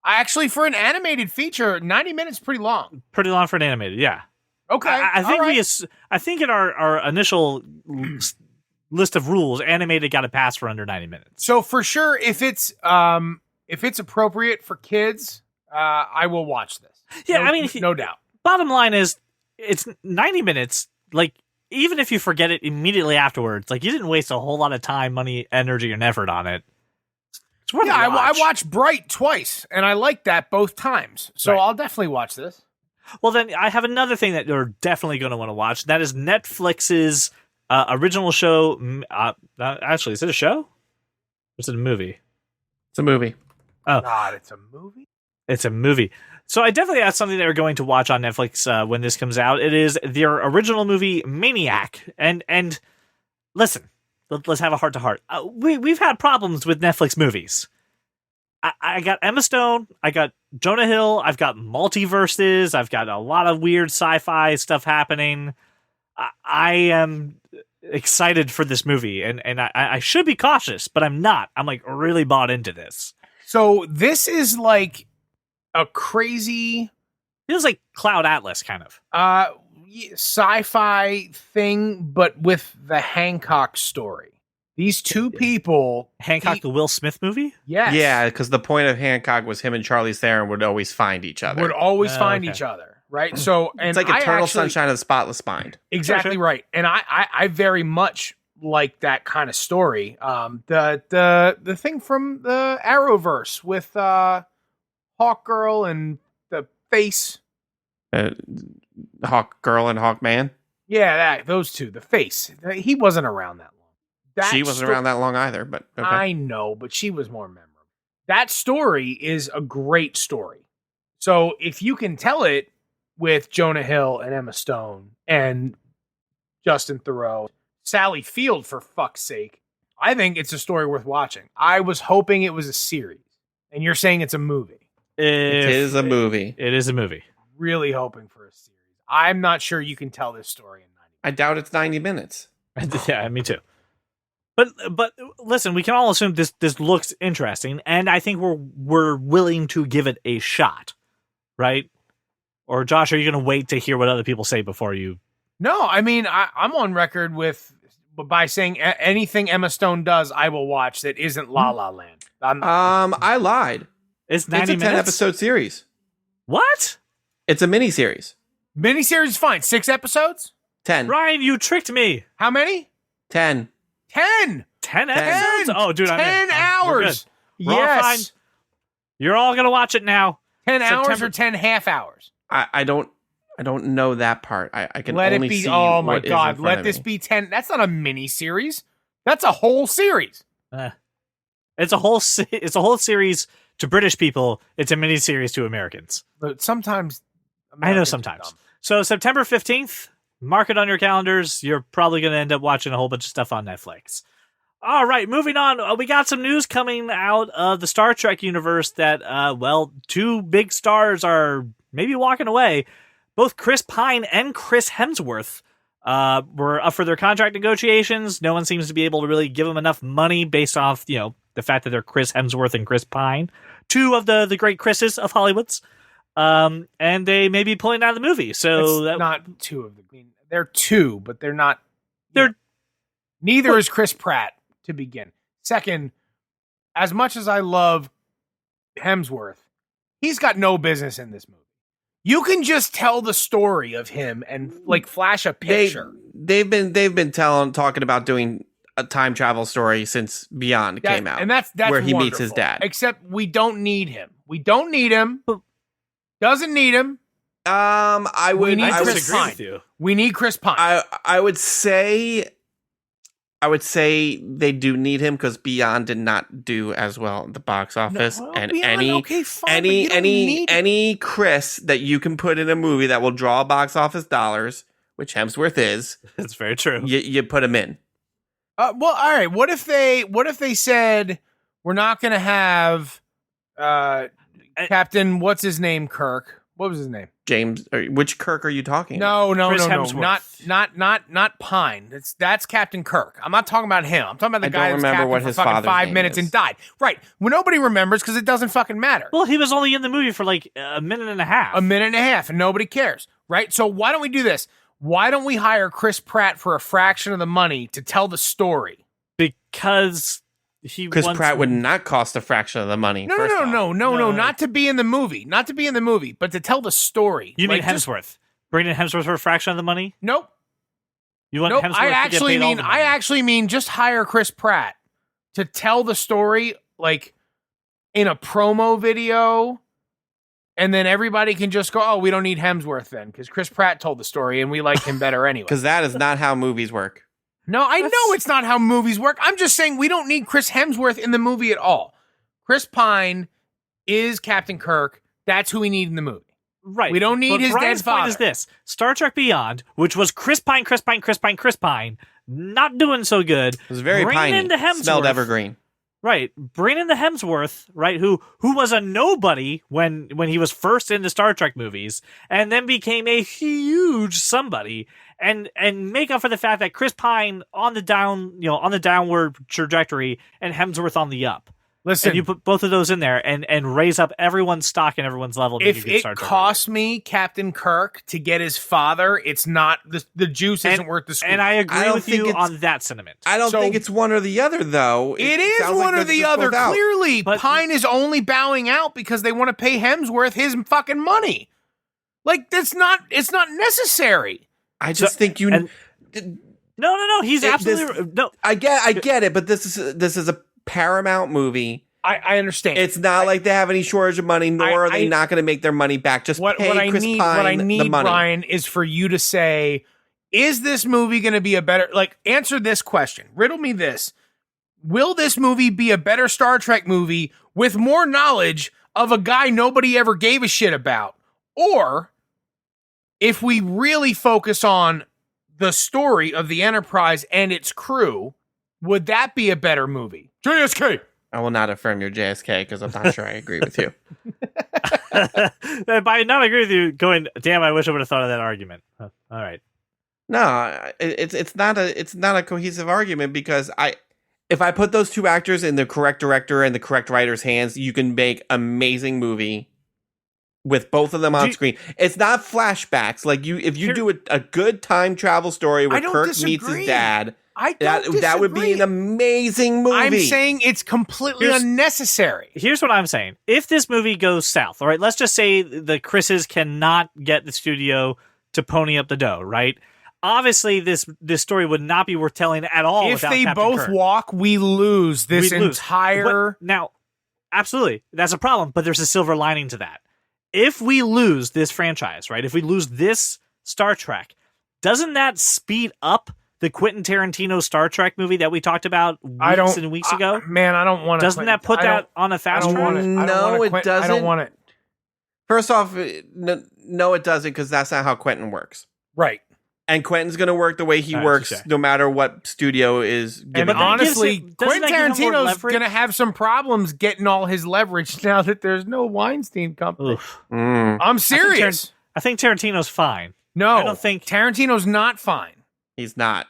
I actually, for an animated feature, 90 minutes is pretty long. Pretty long for an animated, yeah. Okay, I think all right. I think in our initial list of rules, animated got to pass for under 90 minutes. So for sure, if it's appropriate for kids, I will watch this. Yeah, No, I mean, no doubt. bottom line is, it's 90 minutes. Like, even if you forget it immediately afterwards, like, you didn't waste a whole lot of time, money, energy, and effort on it. It's worth Yeah, a watch. I watched Bright twice, and I liked that both times. So Right. I'll definitely watch this. Well, then I have another thing that you're definitely going to want to watch. That is Netflix's original show. Actually, is it a show? Or is it a movie? It's a movie. Oh, God, it's a movie? it's a movie. So I definitely have something that we're going to watch on Netflix when this comes out. It is their original movie, Maniac. And listen, let's have a heart-to-heart. We've had problems with Netflix movies. I got Emma Stone, I got Jonah Hill, I've got multiverses, I've got a lot of weird sci-fi stuff happening. I am excited for this movie, and I should be cautious, but I'm not. I'm like really bought into this. So this is like a crazy Feels like Cloud Atlas, kind of. sci-fi thing, but with the Hancock story. These two people, Hancock, the Will Smith movie? yes, Yeah, because the point of Hancock was him and Charlize Theron would always find each other. would always find okay. each other, right? So, and It's like I Eternal actually- Sunshine of the Spotless Mind. Exactly Sure. right, and I very much like that kind of story. The thing from the Arrowverse with Hawk Girl and the face. Hawk Girl and Hawk Man. Yeah, those two. The face. He wasn't around that long. She wasn't around that long either, but okay. I know, but she was more memorable. That story is a great story. So if you can tell it with Jonah Hill and Emma Stone and Justin Theroux, Sally Field, for fuck's sake, I think it's a story worth watching. I was hoping it was a series, and you're saying it's a movie. It is a movie. It is a movie. Really hoping for a series. I'm not sure you can tell this story in 90 I doubt it's 90 minutes. Yeah, me too. But listen, we can all assume this looks interesting, and I think we're willing to give it a shot, right? Or Josh, are you going to wait to hear what other people say before you? No, I mean, I'm on record by saying anything Emma Stone does, I will watch that isn't La La Land. I lied. It's 90 It's a 10 minutes. episode series. What? It's a mini series. Miniseries is fine. 6 episodes? 10. Ryan, you tricked me. How many? 10. 10. 10 episodes? Oh, dude, 10 I'm in. hours. We're all fine. Yes. You're all going to watch it now. 10 hours September- or 10 half hours? I don't know that part. I can Let only it be. see Oh my what is in God. front Let of this me. be 10. That's not a mini series. That's a whole series. It's a whole series to British people. It's a mini series to Americans. But sometimes. I know Americans are sometimes. dumb. So September 15th, mark it on your calendars. You're probably going to end up watching a whole bunch of stuff on Netflix. All right, moving on. We got some news coming out of the Star Trek universe that, two big stars are maybe walking away. Both Chris Pine and Chris Hemsworth were up for their contract negotiations. No one seems to be able to really give them enough money based off, the fact that they're Chris Hemsworth and Chris Pine, two of the great Chris's of Hollywood's. And they may be pulling out of the movie. So That's not two of them. I mean, they're two, but they're not. They're- Neither is Chris Pratt to begin. Second, as much as I love Hemsworth, he's got no business in this movie. You can just tell the story of him and like flash a picture. They've been talking about doing a time travel story since Beyond came out, and that's where he meets his wonderful. dad. Except we don't need him. We don't need him. Doesn't need him. I We would need I Chris disagree Pine. with you. We need Chris Pine. I would say they do need him because Beyond did not do as well at the box office, No, and Beyond, okay, fine, but any you don't need him. any Chris that you can put in a movie that will draw box office dollars, which Hemsworth is, That's very true. you put him in. Well, all right. What if they said we're not going to have Captain? What's his name? Kirk. What was his name? James, which Kirk are you talking about? No, Chris no. Hemsworth. Not Pine. That's Captain Kirk. I'm not talking about him. I'm talking about the I guy don't that was remember captain what for his fucking father's 5 name minutes is. and died. Right. Well, nobody remembers because it doesn't fucking matter. Well, he was only in the movie for like a minute and a half. A minute and a half, and nobody cares. Right. So why don't we do this? Why don't we hire Chris Pratt for a fraction of the money to tell the story? Because Chris wants- Pratt would not cost a fraction of the money. No, first off. no, not to be in the movie. Not to be in the movie, but to tell the story. You mean Like, just- Hemsworth? Bring in Hemsworth for a fraction of the money? Nope. You want Nope. Hemsworth I to get actually paid all mean the money? I actually mean just hire Chris Pratt to tell the story like in a promo video. And then everybody can just go, oh, we don't need Hemsworth then, because Chris Pratt told the story and we like him better anyway. Because that is not how movies work. No, I know it's not how movies work. I'm just saying we don't need Chris Hemsworth in the movie at all. Chris Pine is Captain Kirk. That's who we need in the movie. Right. We don't need But his Brian's dead father. point is this: Star Trek Beyond, which was Chris Pine, not doing so good. It was very Bring piney. in the Hemsworth. Smelled evergreen. Right. Bring in the Hemsworth, right, who was a nobody when he was first in the Star Trek movies and then became a huge somebody, and make up for the fact that Chris Pine on the downward trajectory and Hemsworth on the up. Listen, And you put both of those in there and raise up everyone's stock and everyone's level. To make a if good it Star Trek costs me Captain Kirk to get his father, it's not the juice isn't worth the squeeze. and I agree I don't with think you it's- on that sentiment. I don't So- think it's one or the other, though. It is sounds one like or the it's other. both out. Clearly, But- Pine is only bowing out because they want to pay Hemsworth his fucking money. Like it's not necessary. I just think you. and- No. He's absolutely no. I get it, but this is a Paramount movie. I understand. It's not like they have any shortage of money, nor are they I- not going to make their money back. Just what pay I Chris need. Pine What I the need, money. Brian, is for you to say, is this movie going to be a better? Like, answer this question. Riddle me this: will this movie be a better Star Trek movie with more knowledge of a guy nobody ever gave a shit about, or if we really focus on the story of the Enterprise and its crew, would that be a better movie? JSK. I will not affirm your JSK because I'm not sure I agree with you. By not agree with you, going, damn, I wish I would have thought of that argument. All right. No, it's not a cohesive argument because if I put those two actors in the correct director and the correct writer's hands, you can make amazing movie with both of them on screen. It's not flashbacks. Like if you do a good time travel story where I don't Kirk meets disagree. his dad, I don't that would be disagree. an amazing movie. I'm saying it's completely Here's- unnecessary. Here's what I'm saying. If this movie goes south, all right, let's just say the Chris's cannot get the studio to pony up the dough, right? Obviously, this story would not be worth telling at all. If without they Captain both Kirk. walk, we lose this We lose. entire. Now, absolutely, that's a problem. But there's a silver lining to that. If we lose this franchise, right? If we lose this Star Trek, doesn't that speed up the Quentin Tarantino Star Trek movie that we talked about weeks and weeks ago? Man, I don't want to. Doesn't that put that on a I fast don't track? want it. I don't No, want it I don't doesn't. want it. First off, no, it doesn't because that's not how Quentin works. Right. And Quentin's going to work the way he All right, works, okay. no matter what studio is And giving But him. that gives honestly, him- doesn't Quentin that give him more Tarantino's leverage? going to have some problems getting all his leverage now that there's no Weinstein company. Oof. I'm serious. I think Tarantino's fine. No, I don't think- Tarantino's not fine. He's not.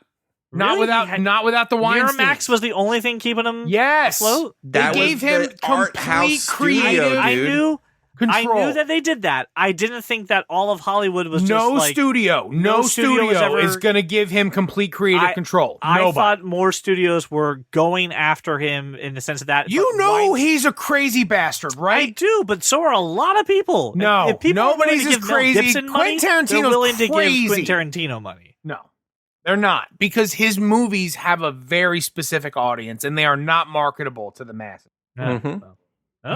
Not Really? He had- not without the Weinstein. Miramax was the only thing keeping him Yes. afloat. They That gave was him the art complete house studio, creative I dude. knew control. that they did that. I didn't think that all of Hollywood was no just like studio. No studio was studio ever- is going to give him complete creative control. I Nobody. thought more studios were going after him in the sense of that. You but know why- he's a crazy bastard, I right? do, but so are a lot of people. No, if people are willing nobody's to as give Mel crazy. Gibson money, Quentin Tarantino's they're willing to crazy. give Quentin Tarantino money. No, they're not, because his movies have a very specific audience and they are not marketable to the masses. Mhm. Okay.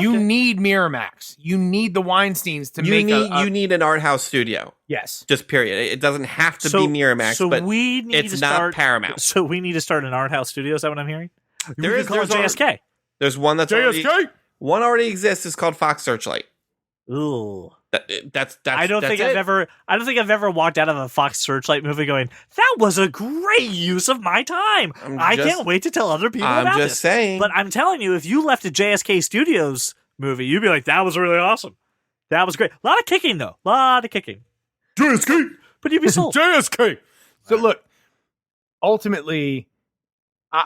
You need Miramax. You need the Weinsteins to You make need a you need an art house studio. yes. Just period. It doesn't have to So- be Miramax, so but we need it's to not start, Paramount. So we need to start an art house studio. Is that what I'm hearing? There We is- could call it there's JSK. There's one that's already, one already exists. It's called Fox Searchlight. Ooh. That's I don't think it. I've ever walked out of a Fox Searchlight movie going, that was a great use of my time. I can't wait to tell other people I'm about just this. saying. But I'm telling you, if you left a JSK Studios movie, you'd be like, that was really awesome. That was great. A lot of kicking though. A lot of kicking. JSK. But you'd be sold. JSK. So look, ultimately,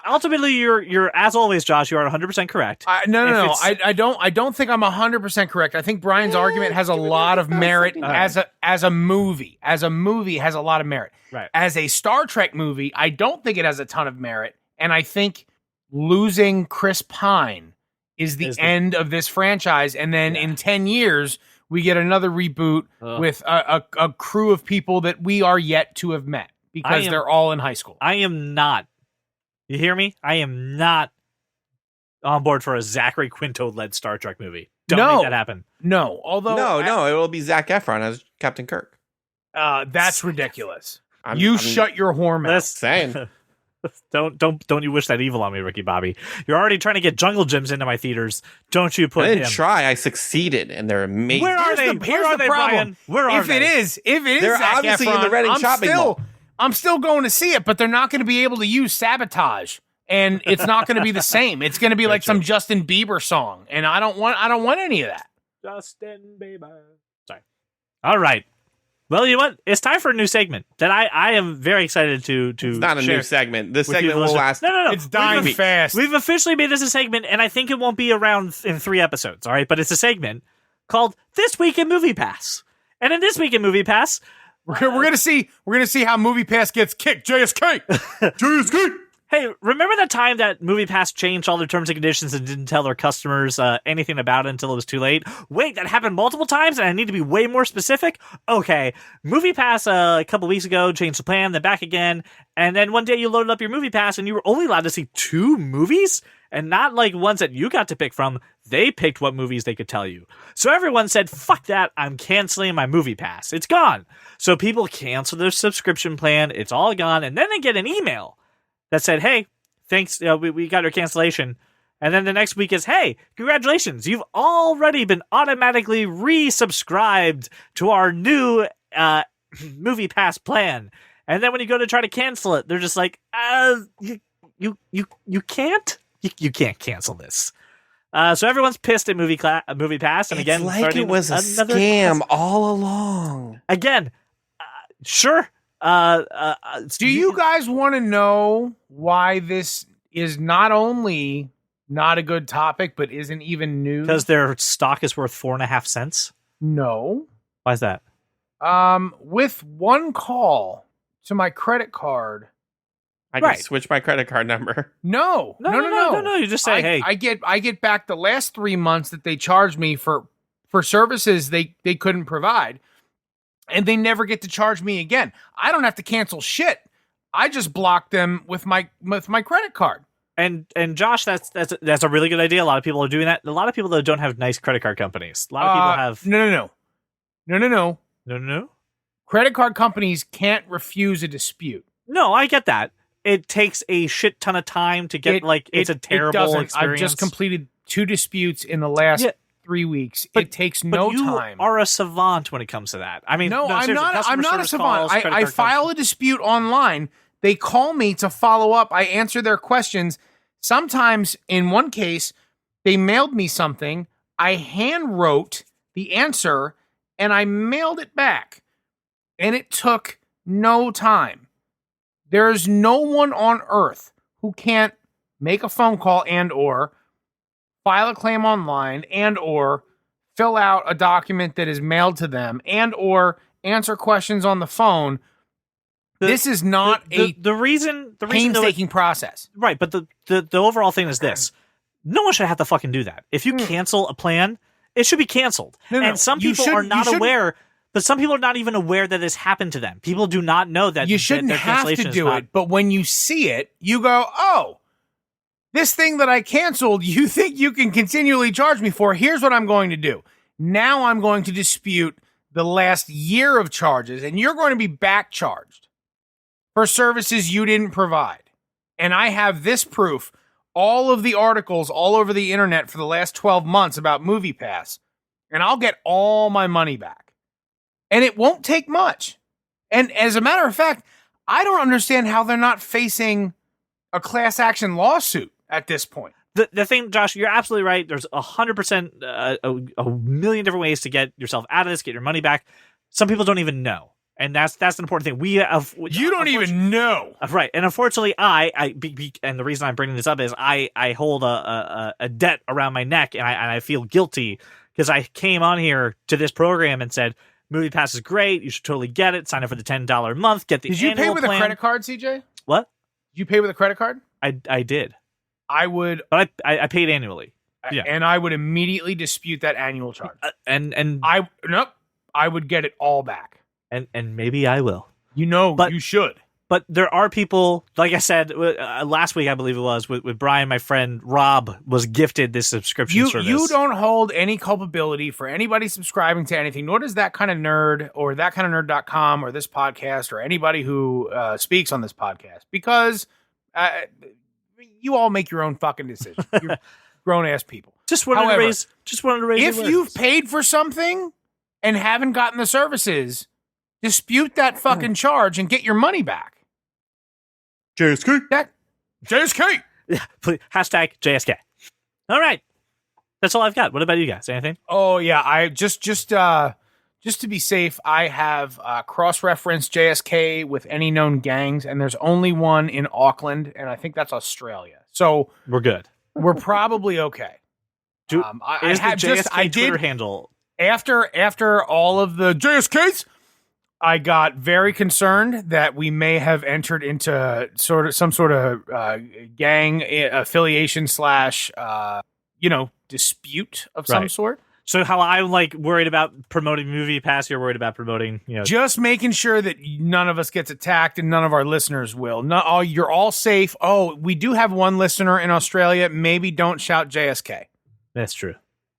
Ultimately, you're as always, Josh, you are 100% correct. no. If I don't think I'm 100% correct. I think Brian's argument has a lot of merit as a movie. As a movie, has a lot of merit. Right. As a Star Trek movie, I don't think it has a ton of merit, and I think losing Chris Pine is the Is the- end of this franchise, and then in 10 years we get another reboot with a crew of people that we are yet to have met because they're all in high school. I am not. You hear me? I am not on board for a Zachary Quinto-led Star Trek movie. Don't make that happen. No, although no, it will be Zac Efron as Captain Kirk. that's ridiculous. I'm Shut your whore mouth. saying. Don't you wish that evil on me, Ricky Bobby? You're already trying to get Jungle Gyms into my theaters. Don't you put I didn't him? try. I succeeded, and they're amazing. Where are they? Here's the problem. Brian? Where are if they? it is They're Zac obviously Efron, in the Reading shopping mall. I'm still going to see it, but they're not going to be able to use Sabotage, and it's not going to be the same. It's going to be like some Justin Bieber song, and I don't want any of that. Justin Bieber. Sorry. All right. Well, you know what? It's time for a new segment that I am very excited to It's not a share new segment. This with you, segment will listeners. last. No. It's dying fast. We've officially made this a segment, and I think it won't be around in 3 episodes, all right? But it's a segment called This Week in Movie Pass. And in This Week in Movie Pass, we're gonna see how Movie Pass gets kicked. JSK. JSK. hey, remember that time that Movie Pass changed all their terms and conditions and didn't tell their customers anything about it until it was too late? Wait, that happened multiple times and I need to be way more specific? Okay, Movie Pass a couple weeks ago changed the plan, then back again, and then one day you loaded up your Movie Pass and you were only allowed to see 2 movies? And not like ones that you got to pick from. They picked what movies they could tell you. So everyone said, fuck that, I'm canceling my Movie Pass. It's gone. So people cancel their subscription plan, it's all gone, and then they get an email that said, hey, thanks, we got your cancellation. And then the next week is, hey, congratulations, you've already been automatically resubscribed to our new Movie Pass plan. And then when you go to try to cancel it, they're just like, you can't? You can't cancel this. So everyone's pissed at Movie Pass. And again, it's like it was a scam all along. Again, sure. Do you guys want to know why this is not only not a good topic, but isn't even news? Because their stock is worth 4.5 cents? No. Why is that? With one call to my credit card, I can switch my credit card number. No. You just say, hey. I get back the last 3 months that they charged me for services they couldn't provide. And they never get to charge me again. I don't have to cancel shit. I just block them with my credit card. And Josh, that's a really good idea. A lot of people are doing that. A lot of people though don't have nice credit card companies. A lot of people have No. Credit card companies can't refuse a dispute. No, I get that. It takes a shit ton of time to get it's a terrible experience. I've just completed 2 disputes in the last 3 weeks. It takes no time. You are a savant when it comes to that. I mean, no, I'm not a savant. Calls, I file a dispute online. They call me to follow up. I answer their questions. Sometimes, in one case, they mailed me something. I hand wrote the answer and I mailed it back. And it took no time. There's no one on earth who can't make a phone call and or file a claim online and or fill out a document that is mailed to them and or answer questions on the phone. This is not the painstaking process. Right, but the overall thing is this. No one should have to fucking do that. If you cancel a plan, it should be canceled. And some people are not aware, but some people are not even aware that this happened to them. People do not know that you shouldn't have to do it, but when you see it, you go, oh, this thing that I canceled, you think you can continually charge me for? Here's what I'm going to do. Now I'm going to dispute the last year of charges, and you're going to be back charged for services you didn't provide. And I have this proof, all of the articles all over the internet for the last 12 months about Movie Pass, and I'll get all my money back. And it won't take much. And as a matter of fact, I don't understand how they're not facing a class action lawsuit at this point. The thing, Josh, you're absolutely right. There's 100% a million different ways to get yourself out of this, get your money back. Some people don't even know. And that's the important thing. You don't even know. Right. And unfortunately, and the reason I'm bringing this up is I hold a debt around my neck and I feel guilty because I came on here to this program and said, Movie Pass is great. You should totally get it. Sign up for the $10 a month. Get the Did you annual pay with plan. a credit card, CJ? What? Did you pay with a credit card? I did. I would, but I paid annually. Yeah. and I would immediately dispute that annual charge. And I would get it all back. And maybe I will. But you should. But there are people, like I said last week, I believe it was, with Brian, my friend Rob was gifted this subscription service. You don't hold any culpability for anybody subscribing to anything, nor does That Kind of Nerd or thatkindofnerd.com or this podcast or anybody who speaks on this podcast, because you all make your own fucking decisions. You're grown-ass people. Just wanted to raise if you've paid for something and haven't gotten the services, dispute that fucking charge and get your money back. JSK. JSK. Yeah, please, hashtag JSK. All right. That's all I've got. What about you guys? Anything? Oh, yeah. I just to be safe, I have cross-referenced JSK with any known gangs, and there's only one in Auckland, and I think that's Australia. So we're good. We're probably okay. I have just Twitter handle. After all of the JSKs, I got very concerned that we may have entered into some sort of gang affiliation / dispute of some sort. So how I'm like worried about promoting Movie Pass, you're worried about promoting, just making sure that none of us gets attacked and none of our listeners will. You're all safe. Oh, we do have one listener in Australia. Maybe don't shout JSK. That's true.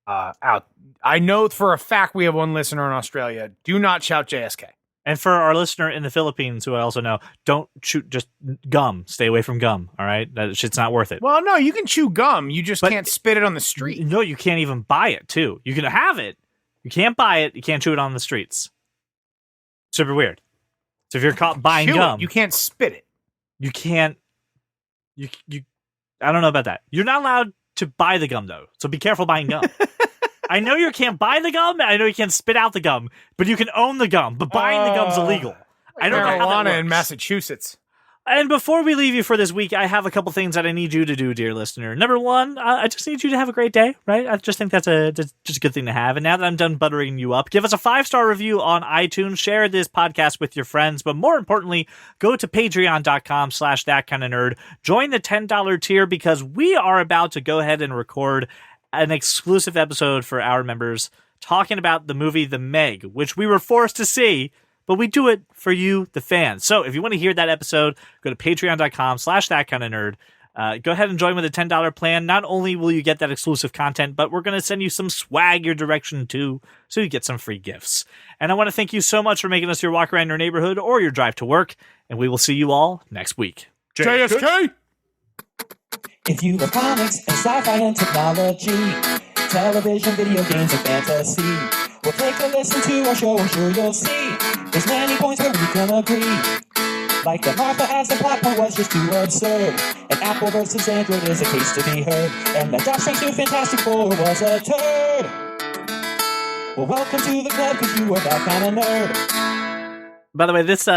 Out. I know for a fact we have one listener in Australia. Do not shout JSK. And for our listener in the Philippines, who I also know, don't shoot just gum. Stay away from gum, all right? That shit's not worth it. Well, no, you can chew gum. You just can't spit it on the street. No, you can't even buy it, too. You can have it. You can't buy it. You can't chew it on the streets. Super weird. So if you're caught buying gum... You can't spit it. You can't... You. I don't know about that. You're not allowed to buy the gum, though. So be careful buying gum. I know you can't buy the gum. I know you can't spit out the gum, but you can own the gum. But buying the gum's illegal. I don't know how that marijuana works. in Massachusetts. And before we leave you for this week, I have a couple things that I need you to do, dear listener. Number one, I just need you to have a great day, right? I just think that's just a good thing to have. And now that I'm done buttering you up, give us a 5-star review on iTunes, share this podcast with your friends, but more importantly, go to patreon.com/thatkindofnerd, join the $10 tier, because we are about to go ahead and record an exclusive episode for our members talking about the movie The Meg, which we were forced to see, but we do it for you, the fans. So if you want to hear that episode, go to patreon.com/thatkindofnerd. Go ahead and join with a $10 plan. Not only will you get that exclusive content, but we're going to send you some swag your direction too, so you get some free gifts. And I want to thank you so much for making us your walk around your neighborhood or your drive to work, and we will see you all next week. JSK! If you love comics and sci-fi and technology, television, video games, and fantasy, well, take a listen to our show, I'm sure you'll see there's many points where we can agree. Like that Martha as the plot point was just too absurd, and Apple versus Android is a case to be heard, and that Josh Trank's new Fantastic Four was a turd. Well, welcome to the club, because you are that kind of nerd. By the way, this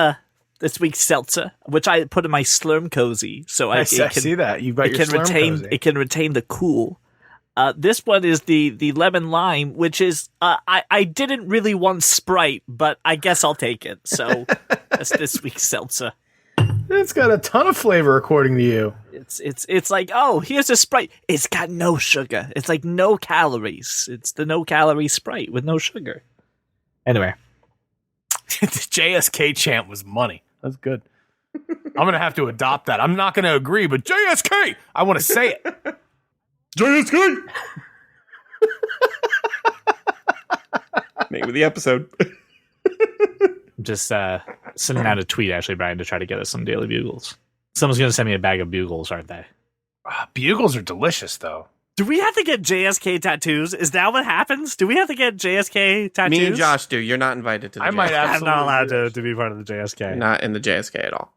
week's seltzer, which I put in my Slurm Cozy, so I can see that you've got your Slurm Cozy. It can retain the cool. This one is the lemon lime, which is I didn't really want Sprite, but I guess I'll take it. So that's this week's seltzer. It's got a ton of flavor, according to you. It's like, oh, here's a Sprite. It's got no sugar. It's like no calories. It's the no calorie Sprite with no sugar. Anyway, the JSK chant was money. That's good. I'm going to have to adopt that. I'm not going to agree, but JSK! I want to say it. JSK! Name of the episode. I'm just sending out a tweet, actually, Brian, to try to get us some Daily Bugles. Someone's going to send me a bag of Bugles, aren't they? Bugles are delicious, though. Do we have to get JSK tattoos? Is that what happens? Do we have to get JSK tattoos? Me and Josh do. You're not invited to the JSK. I might I'm not allowed to be part of the JSK. Not in the JSK at all.